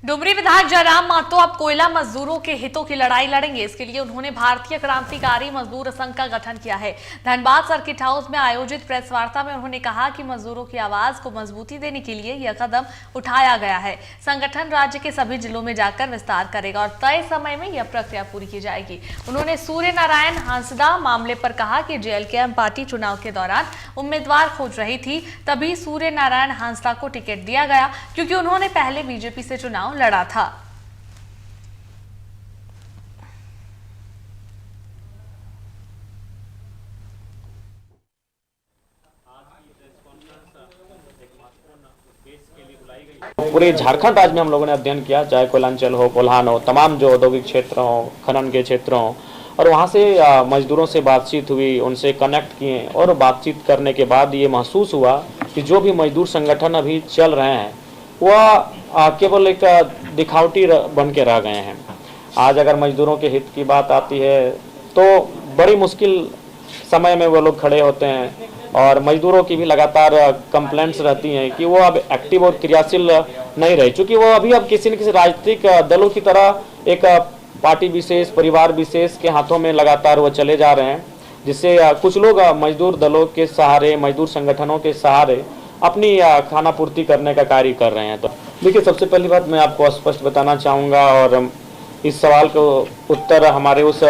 डुमरी विधायक जयराम महतो अब कोयला मजदूरों के हितों की लड़ाई लड़ेंगे। इसके लिए उन्होंने भारतीय क्रांतिकारी मजदूर संघ का गठन किया है। धनबाद सर्किट हाउस में आयोजित प्रेस वार्ता में उन्होंने कहा कि मजदूरों की आवाज को मजबूती देने के लिए यह कदम उठाया गया है। संगठन राज्य के सभी जिलों में जाकर विस्तार करेगा और तय समय में यह प्रक्रिया पूरी की जाएगी। उन्होंने सूर्य नारायण हांसदा मामले पर कहा कि जेएलकेएम पार्टी चुनाव के दौरान उम्मीदवार खोज रही थी, तभी सूर्य नारायण हांसदा को टिकट दिया गया, क्योंकि उन्होंने पहले बीजेपी से चुनाव लड़ा था। पूरे झारखंड राज्य में हम लोगों ने अध्ययन किया, चाहे कोयलांचल हो, कोल्हान हो, तमाम जो औद्योगिक क्षेत्र हो, खनन के क्षेत्र हो, और वहाँ से मजदूरों से बातचीत हुई, उनसे कनेक्ट किए और बातचीत करने के बाद ये महसूस हुआ कि जो भी मजदूर संगठन अभी चल रहे हैं वह केवल एक दिखावटी बन के रह गए हैं। आज अगर मजदूरों के हित की बात आती है तो बड़ी मुश्किल समय में वो लोग खड़े होते हैं और मजदूरों की भी लगातार कंप्लेंट्स रहती हैं कि वो अब एक्टिव और क्रियाशील नहीं रहे, चूँकि वो अभी अब किसी न किसी राजनीतिक दलों की तरह एक पार्टी विशेष, परिवार विशेष के हाथों में लगातार वो चले जा रहे हैं, जिससे कुछ लोग मजदूर दलों के सहारे, मजदूर संगठनों के सहारे अपनी खाना पूर्ति करने का कार्य कर रहे हैं। तो देखिए, सबसे पहली बात मैं आपको स्पष्ट बताना चाहूँगा और इस सवाल को उत्तर हमारे उस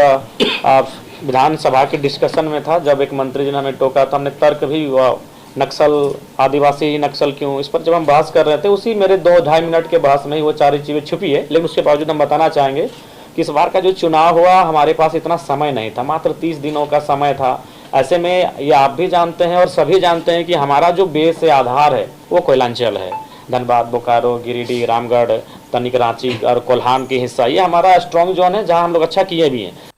विधानसभा के डिस्कशन में था, जब एक मंत्री जी ने हमें टोका था, हमने तर्क भी नक्सल, आदिवासी नक्सल क्यों, इस पर जब हम बहस कर रहे थे, उसी मेरे 2-2.5 मिनट के बहस में ही वो सारी चीज़ें छुपी है। लेकिन उसके बावजूद हम बताना चाहेंगे कि इस बार का जो चुनाव हुआ, हमारे पास इतना समय नहीं था, मात्र 30 दिनों का समय था। ऐसे में ये आप भी जानते हैं और सभी जानते हैं कि हमारा जो बेस है, आधार है, वो कोयलांचल है। धनबाद, बोकारो, गिरिडीह, रामगढ़, तनिक रांची और कोल्हान के हिस्सा, ये हमारा स्ट्रॉन्ग जोन है, जहाँ हम लोग अच्छा किए भी हैं।